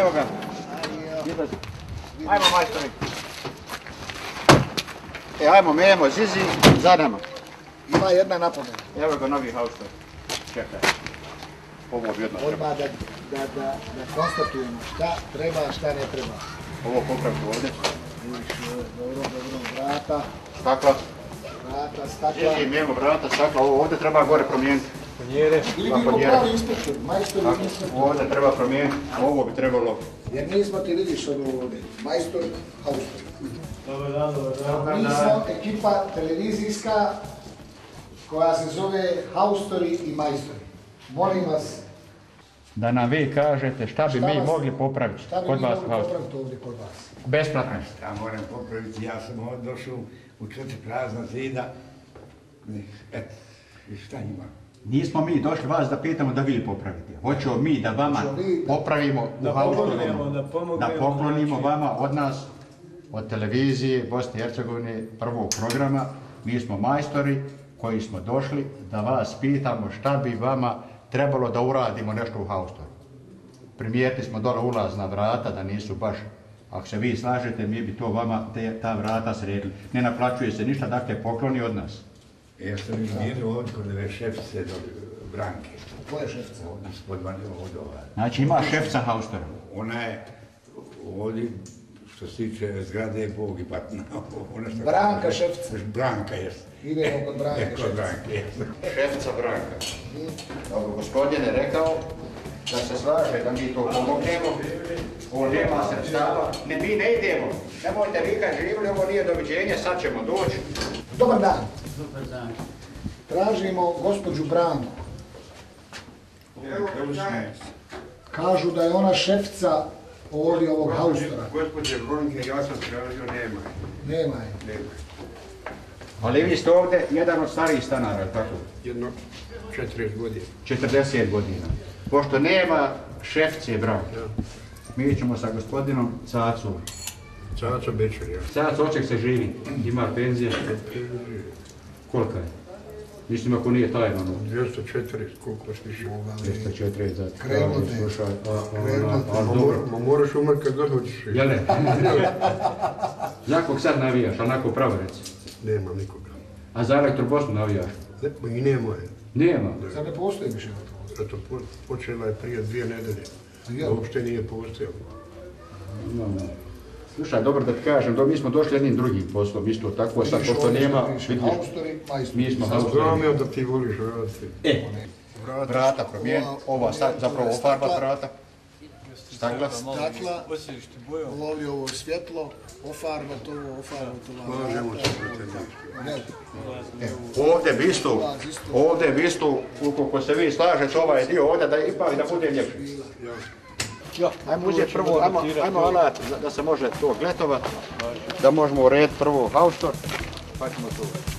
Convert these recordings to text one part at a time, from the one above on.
evo ga. Ajmo majstori. Ajmo Memo, Zizi, za nama. Ima jedna napomena. Evo ga novi haustor. Čekaj. Ovo bi odmah treba. Odmah da konstatujemo šta treba, šta ne treba. Ovo popraviti ovdje. Dobro, vrata. Stakla. Vrata, stakla. Zizi, Memo, vrata, stakla. Ovo ovdje treba gore promijeniti. Ili bilo pravi inspektor, majstor i inspektor. Ovdje treba promijeniti, ovo bi trebalo. Jer nismo ti vidiš od ovdje. Majstor, haustor. Dobar dan. Mi smo ekipa televizijska koja se zove Haustori i majstori. Molim vas. Da nam vi kažete šta bi mi mogli popraviti kod vas u haustoru. Popraviti ovdje kod vas? Besplatno. Ja moram popraviti, ja sam došao u 4 prazna zida. Eto, i šta ima? Nismo mi došli vas da pitamo da vi popravite. Hoćemo mi da vama popravimo u haustoru. Da poklonimo vama od nas, od televizije Bosne i Hercegovine, prvog programa. Mi smo majstori koji smo došli da vas pitamo šta bi vama trebalo da uradimo nešto u haustoru. Primijetili smo dole ulazna vrata da nisu baš, ako se vi slažete, mi bi to vama ta vrata sredili. Ne naplaćuje se ništa, dakle pokloni od nas. Ja sam vidio ovdje kod ove šefice do Branke. Koja šefica? Ispod vodova. Znači ima šefica haustora. Ona je ovdje, što se tiče zgrade, Bog i Batna. Branka šefica. Branka, jes. Idemo kod Branke šefica. Kod Branke, jes. Šefica Branka. Dobro, gospodin je rekao da se slaže da mi to pomognemo. Ovo nema sredstava. Ne, mi ne idemo. Nemojte vi kad živjeli, ovo nije doviđenje, sad ćemo doći. Dobar dan. Dobar dan. Tražimo gospođu Branku. Kažu da je ona šefica ovdje ovog haustora. Gospođe Branke, ja sam tražio, nema je. Nema je. Ali vi ste ovdje jedan od starijih stanara, tako? Jedno 40 godina. 40 godina. Pošto nema šefice Branke, mi ćemo sa gospodinom Cacom. Caco Bečer, ja. Cac oček se živi, ima penzije. Kolika je? Mislim ako nije tajno. 204, koliko sliši. 204 za Krenuti. slušaj. Ma moraš umret kad god hoćeš. Jel ne? Za kog sad navijaš, onako pravo reci? Nema nikoga. A za Elektrobosnu navijaš? I nema je. Nema. Sad ne postoji više. Zato počela je prije 2 nedelje. Uopšte nije postojalo. Slušaj, dobro da ti kažem, mi smo došli jednim drugim poslom, isto tako, sad pošto nema, vidiš, mi smo haustori. Znam ja da ti voliš raditi. Vrata promijen, ova sad zapravo ofarbat vrata. Stakla. Stakla, lovi ovo svjetlo, ofarbat ovo, ofarbat ovo. Možemo se pretenditi. Ovdje bi isto, ukoliko se vi slažete ovaj dio ovdje, da ipak da bude ljepši. Ajmo uzeti prvo, ajmo alat da se može to gletovati, da možemo urediti prvo haustor, pa ćemo to urediti.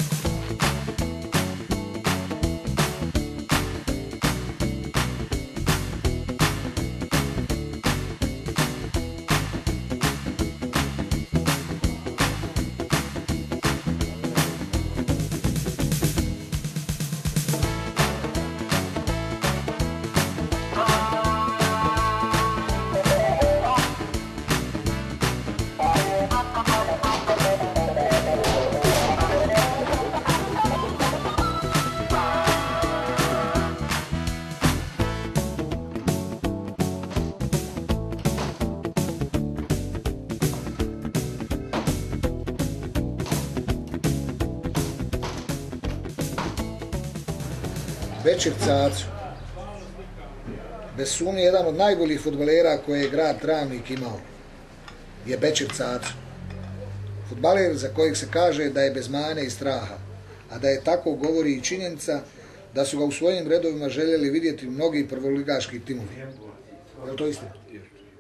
Bečir Caco. Bez sumnje jedan od najboljih fudbalera koje je grad Travnik imao je Bečir Caco. Fudbaler za kojeg se kaže da je bez mane i straha, a da je tako govori i činjenica da su ga u svojim redovima željeli vidjeti mnogi prvoligaški timovi. Je li to istina?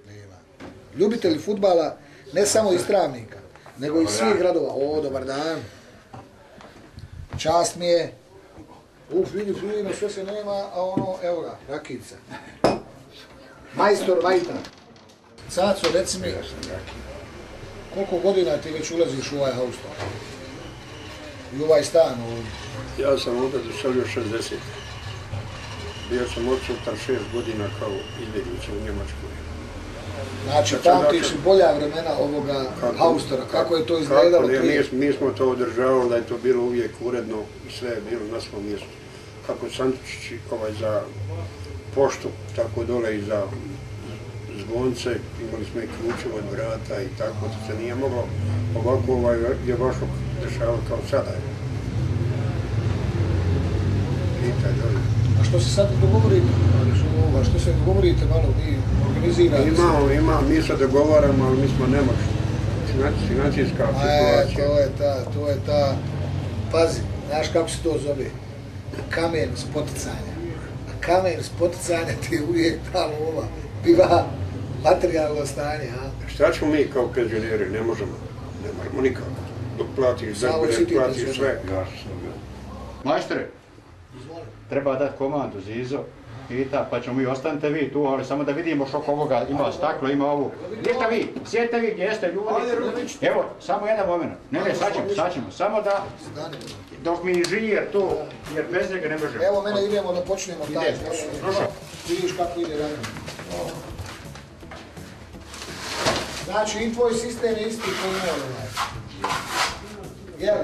Nema. Ljubitelji fudbala ne samo iz Travnika, nego iz svih gradova. O, dobar dan. Čast mi je. Vidi, fino, sve se nema, a ono, evo ga, rakica. Majstor Vajta. Caco, reci mi, koliko godina ti već ulaziš u ovaj haustor? I u ovaj stan ovdje? Ja sam ovdje došao 60. Bio sam odsutan 6 godina kao izbjeglica u Njemačkoj. Znači, pamtiš bolja vremena ovoga haustora, kako je to izgledalo prije? Mi smo to održavali, da je to bilo uvijek uredno i sve je bilo na svom mjestu. Kako Santučići za poštu, tako dole i za zvonce, imali smo i ključeve od vrata i tako, to se nije moglo ovako je baš dešavati kao sada. Pitaj dolje. A što se sad dogovorite? Što se dogovorite malo, vi organizirate? Mi se dogovaramo, ali mi smo nemoćni. Financijska situacija. To je ta, pazi, znaš kako se to zove? Kamen spoticanja. A kamen spoticanja ti je uvijek ta lova. Biva materijalno stanje, a? Šta ćemo mi kao penzioneri? Ne možemo nikako. Dok platiš zemlje, platiš sve. Majstore, treba dati komandu Zizo, pita, pa ćemo mi, ostanite vi tu, ali samo da vidimo što ovoga, ima staklo, ima ovu. Gdje ste vi? Sjedite vi gdje jeste ljudi. Evo, samo jedan moment. Ne, sad ćemo, samo da, dok mi inženjer tu, jer bez njega ne možemo. Evo mene idemo da počnemo taj posao. Vidiš kako ide radno. Znači i tvoj sistem je isti koji ne. Jel?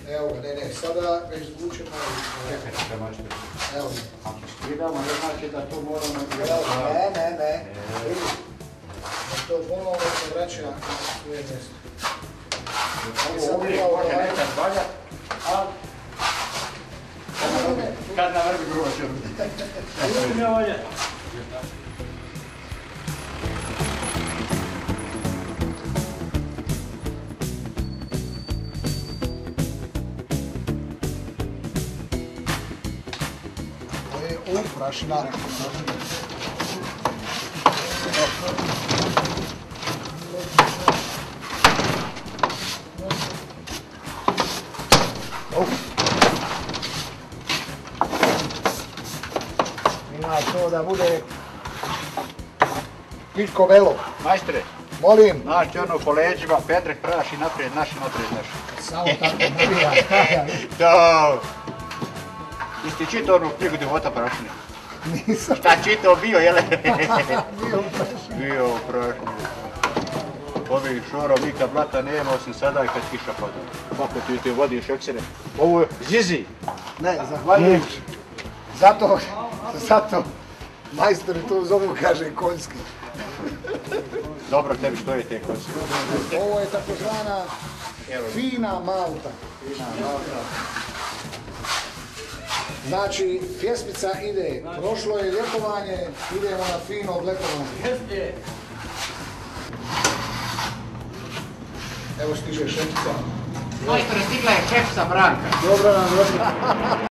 Evo ga, ne, sada ga izvučemo. Evo ga. Ako skidamo, ne znači da tu moramo... Ne. Da to ponovno se vraća na svoje mjesto. Ovo uvijek može nekad valjati, ali... Kad navrbi grožem. Uvijek ne valja. Prašina. Ima to da bude pitko belo. Majstore, molim. Naš ono po leđima, Petrek praši naprijed, naši. Samo tako nabija. To. Jeste čitao onu knjigu Divota prašine? Nisam. Šta čitao bio, jele? Bio u prašini. Bio u prašini. Ovi šoro, mi kad blata nema, osim sada i kad kiša pada. Kako ti vodiš eksere? Ovo je Zizi. Ne, zahvaljujući. Zato majstori to zovu, kaže, konjski. Dobro, tebi što je te konjski? Ovo je takozvana fina malta. Znači, pjesmica ide, prošlo je ljetovanje, idemo na fino oblekovanje. Evo stiže šefica. Majstore, stigla je šefica Branka. Dobro nam došla.